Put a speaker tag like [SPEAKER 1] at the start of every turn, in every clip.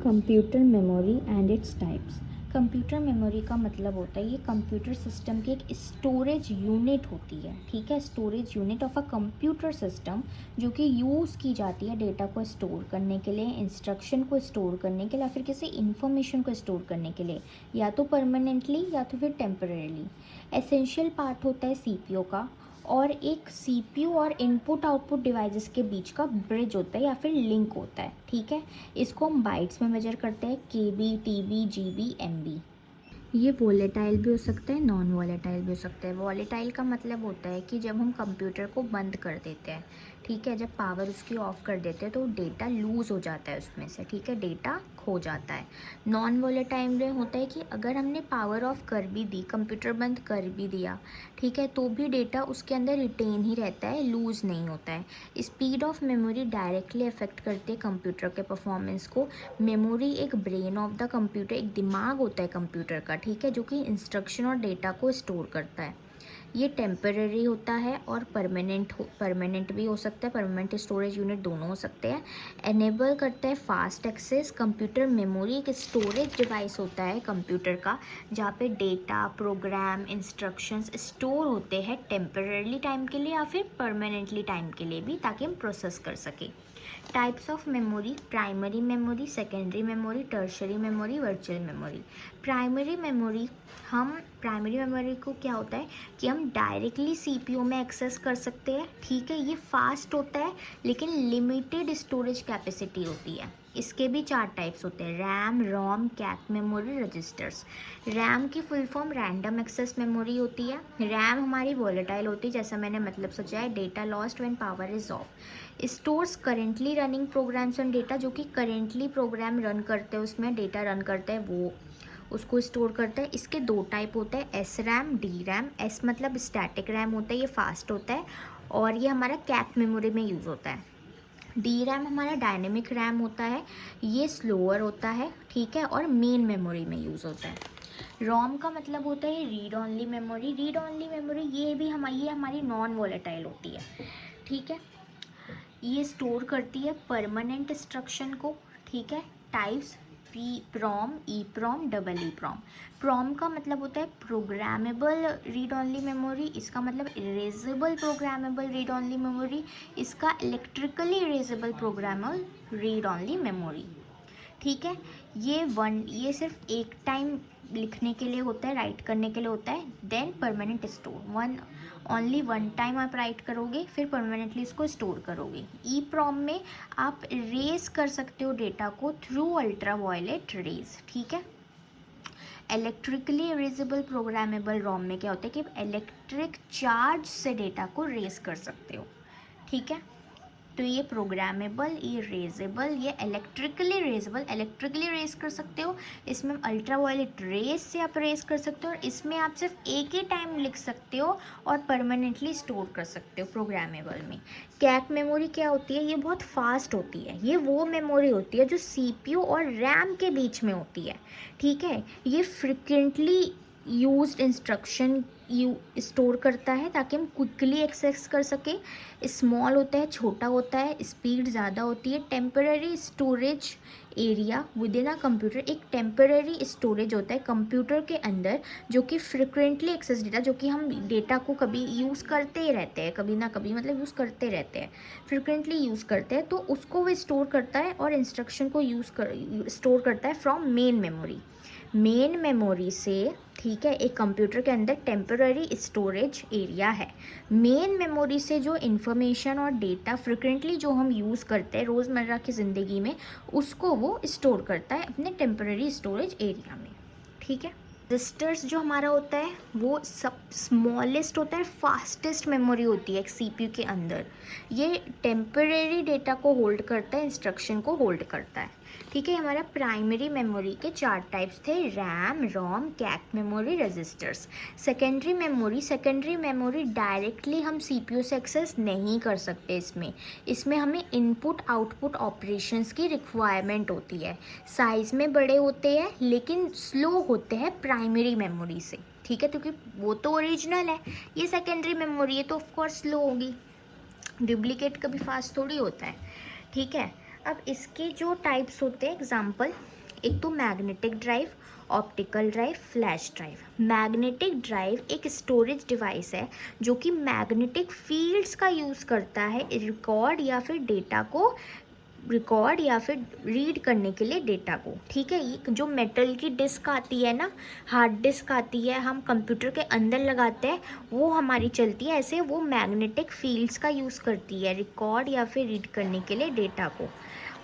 [SPEAKER 1] Computer memory and its types. Computer memory का मतलब होता है ये कंप्यूटर सिस्टम की एक स्टोरेज यूनिट होती है, ठीक है। Storage unit of a computer system जो कि यूज़ की जाती है डेटा को स्टोर करने के लिए, इंस्ट्रक्शन को स्टोर करने के लिए, या फिर किसी इन्फॉर्मेशन को स्टोर करने के लिए, या तो परमानेंटली या तो फिर टेम्परेली। एसेंशियल पार्ट होता है सीपीयू का, और एक सीपीयू और इनपुट आउटपुट डिवाइसेस के बीच का ब्रिज होता है या फिर लिंक होता है, ठीक है। इसको हम बाइट्स में मेजर करते हैं, केबी, टीबी, जीबी, एमबी। ये वॉलेटाइल भी हो सकता है, नॉन वॉलेटाइल भी हो सकता है। वॉलेटाइल का मतलब होता है कि जब हम कंप्यूटर को बंद कर देते हैं, ठीक है, जब पावर उसकी ऑफ कर देते हैं तो डेटा लूज़ हो जाता है उसमें से, ठीक है, डेटा खो जाता है। नॉन वॉलेटाइल में होता है कि अगर हमने पावर ऑफ कर भी दी, कंप्यूटर बंद कर भी दिया, ठीक है, तो भी डेटा उसके अंदर रिटेन ही रहता है, लूज़ नहीं होता है। Speed of memory directly affect करते हैं कंप्यूटर के परफॉर्मेंस को। मेमोरी एक ब्रेन ऑफ द कंप्यूटर, एक दिमाग होता है कंप्यूटर का, ठीक है, जो कि इंस्ट्रक्शन और डेटा को स्टोर करता है। ये टेम्परेरी होता है और परमानेंट भी हो सकता है, परमानेंट स्टोरेज यूनिट दोनों हो सकते हैं। एनेबल करता है फास्ट एक्सेस। कंप्यूटर मेमोरी एक स्टोरेज डिवाइस होता है कंप्यूटर का, जहाँ पे डेटा, प्रोग्राम, इंस्ट्रक्शंस स्टोर होते हैं टेम्परेरी टाइम के लिए या फिर परमानेंटली टाइम के लिए भी, ताकि हम प्रोसेस कर सकें। Types of memory: primary memory, secondary memory, tertiary memory, virtual memory. Primary memory को क्या होता है कि हम डायरेक्टली सीपीयू में एक्सेस कर सकते हैं, ठीक है। ये फास्ट होता है लेकिन लिमिटेड स्टोरेज कैपेसिटी होती है। इसके भी 4 टाइप्स होते हैं: RAM, ROM, cache memory, registers. RAM की full form random access memory होती है। रैम हमारी वॉलेटाइल होती है, जैसा मैंने मतलब सोचा है, data lost when power is off. Stores currently running programs and data, जो कि करेंटली प्रोग्राम रन करते हैं, उसमें डेटा रन करते हैं, वो उसको स्टोर करता है। इसके 2 टाइप होते हैं, S RAM, D RAM. S मतलब स्टैटिक रैम होता है, ये फास्ट होता है और ये हमारा कैप मेमोरी में यूज़ होता है। डी रैम हमारा डायनेमिक रैम होता है, ये स्लोअर होता है, ठीक है, और मेन मेमोरी में यूज़ होता है। रोम का मतलब होता है read only memory. Read only memory ये हमारी नॉन वॉलेटाइल होती है, ठीक है। ये स्टोर करती है परमानेंट इंस्ट्रक्शन को, ठीक है। Types: P PROM, E PROM, double E PROM. PROM का मतलब होता है प्रोग्रामेबल रीड ऑनली मेमोरी, इसका मतलब erasable programmable read only memory, इसका electrically erasable programmable read only memory, ठीक है। ये सिर्फ एक टाइम लिखने के लिए होता है, राइट करने के लिए होता है। Then permanent store, only one time आप राइट करोगे, फिर परमानेंटली इसको स्टोर करोगे। ई प्रॉम में आप रेज कर सकते हो डेटा को थ्रू अल्ट्रा वायलेट रेज, ठीक है। इलेक्ट्रिकली इरेजेबल प्रोग्रामेबल रोम में क्या होता है कि इलेक्ट्रिक चार्ज से डेटा को रेज कर सकते हो, ठीक है। तो ये प्रोग्रामेबल, ये रेजेबल, ये इलेक्ट्रिकली रेज कर सकते हो। इसमें अल्ट्रा वायलेट रेज से आप रेज कर सकते हो, और इसमें आप सिर्फ एक ही टाइम लिख सकते हो और परमानेंटली स्टोर कर सकते हो प्रोग्रामेबल में। कैक मेमोरी क्या होती है? ये बहुत फास्ट होती है, ये वो मेमोरी होती है जो सीपीयू और रैम के बीच में होती है, ठीक है। ये फ्रिक्वेंटली यूज्ड इंस्ट्रक्शन स्टोर करता है ताकि हम क्विकली एक्सेस कर सकें। स्मॉल होता है, छोटा होता है, स्पीड ज़्यादा होती है। Temporary storage area with in a computer, एक टेम्पररी स्टोरेज होता है कंप्यूटर के अंदर जो कि फ्रिक्वेंटली एक्सेस डेटा, जो कि हम डेटा को कभी यूज़ करते ही रहते हैं, कभी ना कभी मतलब यूज़ करते रहते हैं, फ्रिक्वेंटली यूज़ करते हैं, तो उसको वो स्टोर करता है और इंस्ट्रक्शन को स्टोर करता है from main memory. Main memory से, ठीक है, एक कंप्यूटर के अंदर टेम्पररी स्टोरेज एरिया है। मेन मेमोरी से जो इन्फॉर्मेशन और डेटा फ्रिक्वेंटली जो हम यूज़ करते हैं रोज़मर्रा की ज़िंदगी में, उसको वो स्टोर करता है अपने टेम्पररी स्टोरेज एरिया में, ठीक है। रजिस्टर्स जो हमारा होता है वो सब स्मॉलेस्ट होता है, फास्टेस्ट मेमोरी होती है एक सीपीयू के अंदर। ये टेम्परेरी डेटा को होल्ड करता है, इंस्ट्रक्शन को होल्ड करता है, ठीक है। हमारा प्राइमरी मेमोरी के 4 टाइप्स थे: RAM, ROM, cache memory, registers. Secondary memory directly हम सीपीयू से एक्सेस नहीं कर सकते। इसमें हमें इनपुट आउटपुट ऑपरेशंस की रिक्वायरमेंट होती है। साइज़ में बड़े होते हैं लेकिन स्लो होते हैं प्राइमरी मेमोरी से, ठीक है, क्योंकि वो तो ओरिजिनल है, ये सेकेंडरी मेमोरी है तो ऑफकोर्स स्लो होगी, डुप्लीकेट कभी फास्ट थोड़ी होता है, ठीक है। अब इसके जो टाइप्स होते हैं एग्जाम्पल, एक तो magnetic drive, optical drive, flash drive. Magnetic drive एक स्टोरेज डिवाइस है जो कि मैग्नेटिक फील्ड्स का यूज़ करता है रिकॉर्ड या फिर रीड करने के लिए डेटा को, ठीक है। ये जो मेटल की डिस्क आती है ना, हार्ड डिस्क आती है, हम कंप्यूटर के अंदर लगाते हैं, वो हमारी चलती है ऐसे, वो मैग्नेटिक फील्ड्स का यूज़ करती है रिकॉर्ड या फिर रीड करने के लिए डेटा को।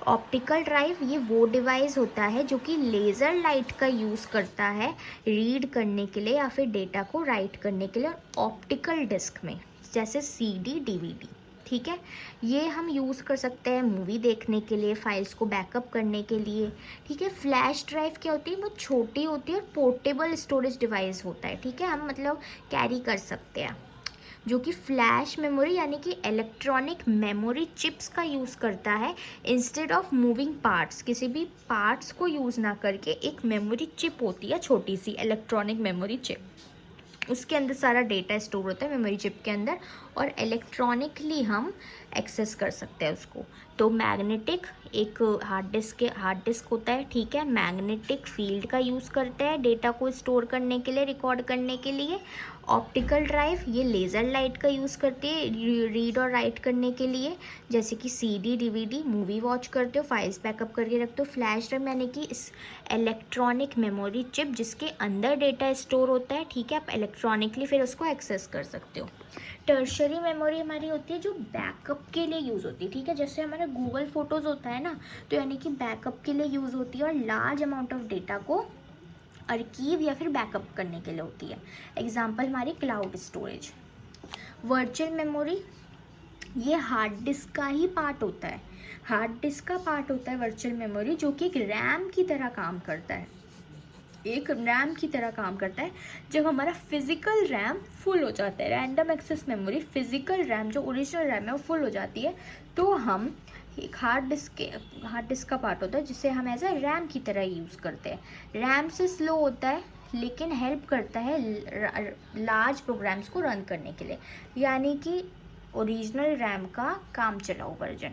[SPEAKER 1] ऑप्टिकल ड्राइव ये वो डिवाइस होता है जो कि लेज़र लाइट का यूज़ करता है रीड करने के लिए या फिर डेटा को राइट करने के लिए ऑप्टिकल डिस्क में, जैसे सीडी, डीवीडी, ठीक है। ये हम यूज़ कर सकते हैं मूवी देखने के लिए, फाइल्स को बैकअप करने के लिए, ठीक है। फ्लैश ड्राइव क्या होती है, वो छोटी होती है और पोर्टेबल स्टोरेज डिवाइस होता है, ठीक है, हम मतलब कैरी कर सकते हैं, जो कि फ्लैश मेमोरी यानी कि इलेक्ट्रॉनिक मेमोरी चिप्स का यूज़ करता है इंस्टेड ऑफ मूविंग पार्ट्स। किसी भी पार्ट्स को यूज़ ना करके एक मेमोरी चिप होती है, छोटी सी इलेक्ट्रॉनिक मेमोरी चिप, उसके अंदर सारा डेटा स्टोर होता है मेमोरी चिप के अंदर, और इलेक्ट्रॉनिकली हम एक्सेस कर सकते हैं उसको। तो मैग्नेटिक एक हार्ड डिस्क होता है, ठीक है, मैग्नेटिक फील्ड का यूज़ करते हैं डेटा को स्टोर करने के लिए, रिकॉर्ड करने के लिए। ऑप्टिकल ड्राइव ये लेज़र लाइट का यूज़ करती है रीड और राइट करने के लिए, जैसे कि सीडी, डीवीडी, मूवी वॉच करते हो, फाइल्स बैकअप करके रखते हो। फ्लैश ड्राइव यानी कि इस इलेक्ट्रॉनिक मेमोरी चिप जिसके अंदर डेटा स्टोर होता है, ठीक है, आप इलेक्ट्रॉनिकली फिर उसको एक्सेस कर सकते हो। टर्शरी मेमोरी हमारी होती है जो बैकअप के लिए यूज़ होती है, ठीक है, जैसे हमारा गूगल फोटोज़ होता है ना, तो यानी कि बैकअप के लिए यूज़ होती है और लार्ज अमाउंट ऑफ डेटा को अर्कीव या फिर बैकअप करने के लिए होती है। एग्जाम्पल हमारी क्लाउड स्टोरेज। वर्चुअल मेमोरी ये हार्ड डिस्क का ही पार्ट होता है, हार्ड डिस्क का पार्ट होता है वर्चुअल मेमोरी, जो कि एक रैम की तरह काम करता है, एक रैम की तरह काम करता है। जब हमारा फिजिकल रैम फुल हो जाता है, random access memory, physical RAM जो ओरिजिनल रैम है वो फुल हो जाती है, तो हम एक हार्ड डिस्क का पार्ट होता है जिसे हम एज ए रैम की तरह यूज़ करते हैं। रैम से स्लो होता है लेकिन हेल्प करता है लार्ज प्रोग्राम्स को रन करने के लिए, यानी कि ओरिजिनल रैम का काम चलाओ वर्जन।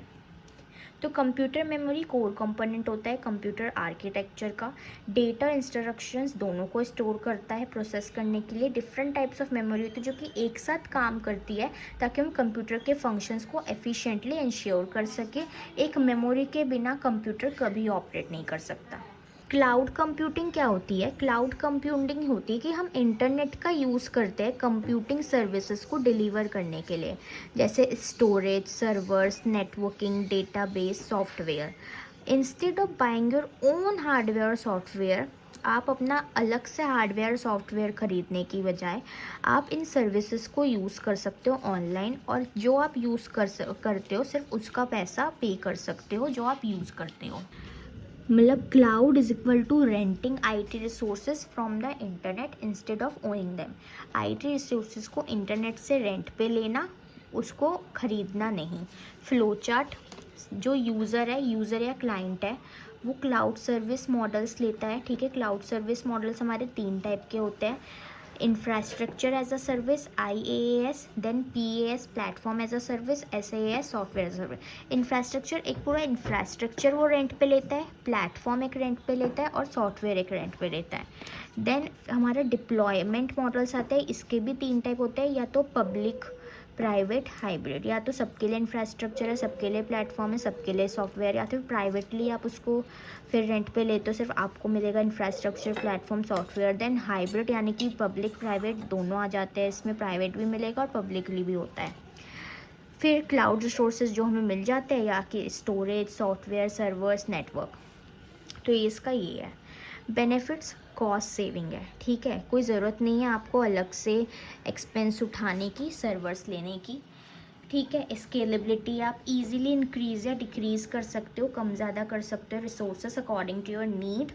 [SPEAKER 1] तो कंप्यूटर मेमोरी कोर कंपोनेंट होता है कंप्यूटर आर्किटेक्चर का, डेटा इंस्ट्रक्शंस दोनों को स्टोर करता है प्रोसेस करने के लिए। डिफरेंट टाइप्स ऑफ मेमोरी होती है जो कि एक साथ काम करती है ताकि हम कंप्यूटर के फंक्शंस को एफिशिएंटली इंश्योर कर सके। एक मेमोरी के बिना कंप्यूटर कभी ऑपरेट नहीं कर सकता। क्लाउड कंप्यूटिंग क्या होती है? क्लाउड कंप्यूटिंग होती है कि हम इंटरनेट का यूज़ करते हैं कंप्यूटिंग सर्विसेज को डिलीवर करने के लिए, जैसे storage, servers, networking, database, software. Instead of buying your own hardware और सॉफ्टवेयर, आप अपना अलग से हार्डवेयर और सॉफ्टवेयर ख़रीदने की बजाय आप इन सर्विसेज को यूज़ कर सकते हो ऑनलाइन, और जो आप यूज़ करते हो सिर्फ उसका पैसा पे कर सकते हो जो आप यूज़ करते हो। मतलब cloud is equal to renting IT resources from the internet instead of owing them. IT resources को इंटरनेट से रेंट पे लेना, उसको ख़रीदना नहीं। फ्लो चार्ट, जो यूज़र या क्लाइंट है वो क्लाउड सर्विस मॉडल्स लेता है, ठीक है। क्लाउड सर्विस मॉडल्स हमारे 3 टाइप के होते हैं, infrastructure as a service IaaS, then PaaS platform as a service SaaS software as a service. Infrastructure एक पूरा इंफ्रास्ट्रक्चर वो रेंट पे लेता है, प्लेटफॉर्म एक रेंट पे लेता है और सॉफ्टवेयर एक रेंट पे लेता है। देन हमारा डिप्लॉयमेंट मॉडल्स आते हैं, इसके भी 3 टाइप होते हैं, या तो पब्लिक, प्राइवेट, हाइब्रिड। या तो सबके लिए इंफ्रास्ट्रक्चर है, सबके लिए प्लेटफॉर्म है, सबके लिए सॉफ्टवेयर, या फिर प्राइवेटली आप उसको फिर रेंट पे लेते हो, सिर्फ आपको मिलेगा infrastructure, platform, software. Then hybrid यानी कि पब्लिक प्राइवेट दोनों आ जाते हैं, इसमें प्राइवेट भी मिलेगा और पब्लिकली भी होता है। फिर क्लाउड रिसोर्सेज जो हमें मिल जाते हैं, या कि स्टोरेज, सॉफ्टवेयर, सर्वर्स, नेटवर्क। तो इसका ये है बेनिफिट्स, कॉस्ट सेविंग है, ठीक है, कोई ज़रूरत नहीं है आपको अलग से एक्सपेंस उठाने की, सर्वर्स लेने की, ठीक है। स्केलेबिलिटी, आप इजीली इंक्रीज़ या डिक्रीज़ कर सकते हो, कम ज़्यादा कर सकते हो resources according to your need.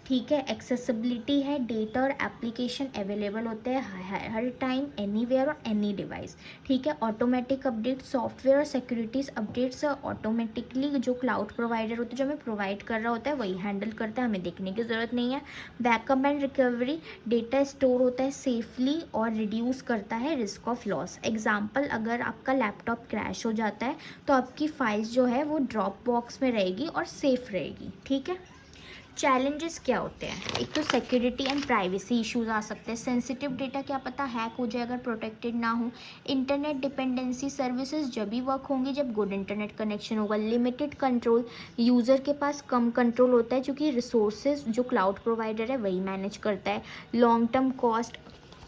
[SPEAKER 1] ठीक है। एक्सेसिबिलिटी है, डेटा और एप्लीकेशन अवेलेबल होते हैं हर टाइम, एनीवेयर और एनी डिवाइस। ठीक है। ऑटोमेटिक अपडेट, सॉफ्टवेयर और सिक्योरिटीज़ अपडेट्स ऑटोमेटिकली जो क्लाउड प्रोवाइडर होते हैं जो हमें प्रोवाइड कर रहा होता है वही हैंडल करता है, हमें देखने की ज़रूरत नहीं है। Backup and recovery, data store होता है सेफली और रिड्यूस करता है रिस्क ऑफ लॉस। एग्जाम्पल, अगर आपका लैपटॉप क्रैश हो जाता है तो आपकी फाइल्स जो है वो ड्रॉप बॉक्स में रहेगी और सेफ रहेगी। ठीक है। चैलेंजेस क्या होते हैं? एक तो सिक्योरिटी एंड प्राइवेसी इश्यूज आ सकते हैं। सेंसिटिव डेटा क्या पता हैक हो जाए अगर प्रोटेक्टेड ना हो। इंटरनेट डिपेंडेंसी, सर्विसेज जब भी वर्क होंगी जब गुड इंटरनेट कनेक्शन होगा। लिमिटेड कंट्रोल, यूज़र के पास कम कंट्रोल होता है क्योंकि रिसोर्सेज जो क्लाउड प्रोवाइडर है वही मैनेज करता है। लॉन्ग टर्म कॉस्ट,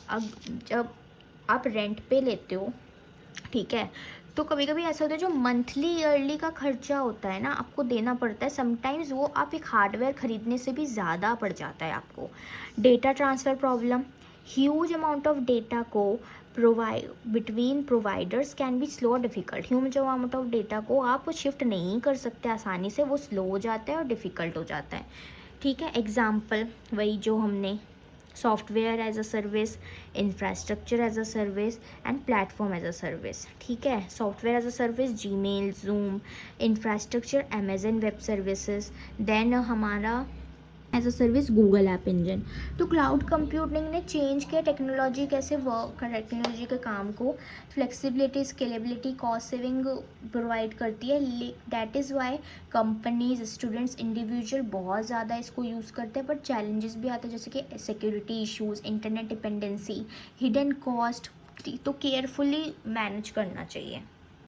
[SPEAKER 1] अब जब आप रेंट पे लेते हो, ठीक है, तो कभी कभी ऐसा होता है जो मंथली ईयरली का खर्चा होता है ना आपको देना पड़ता है, समटाइम्स वो आप एक हार्डवेयर ख़रीदने से भी ज़्यादा पड़ जाता है आपको। Data transfer problem, huge amount of data को between providers can be slow और difficult. Huge amount of data को आप शिफ्ट नहीं कर सकते आसानी से, वो स्लो हो जाता है और डिफ़िकल्ट हो जाता है। ठीक है। एग्जाम्पल वही जो हमने software as a service, infrastructure as a service and platform as a service. ठीक है। Software as a service Gmail, Zoom. Infrastructure Amazon web services. Then हमारा as a service Google app engine. तो cloud computing ने change किया technology कैसे work कर, technology के काम को। Flexibility, scalability, cost saving provide करती है। That is why companies, students, individual बहुत ज़्यादा इसको यूज़ करते हैं। बट चैलेंजेस भी आते हैं जैसे कि security issues, internet dependency, hidden cost, तो केयरफुली मैनेज करना चाहिए।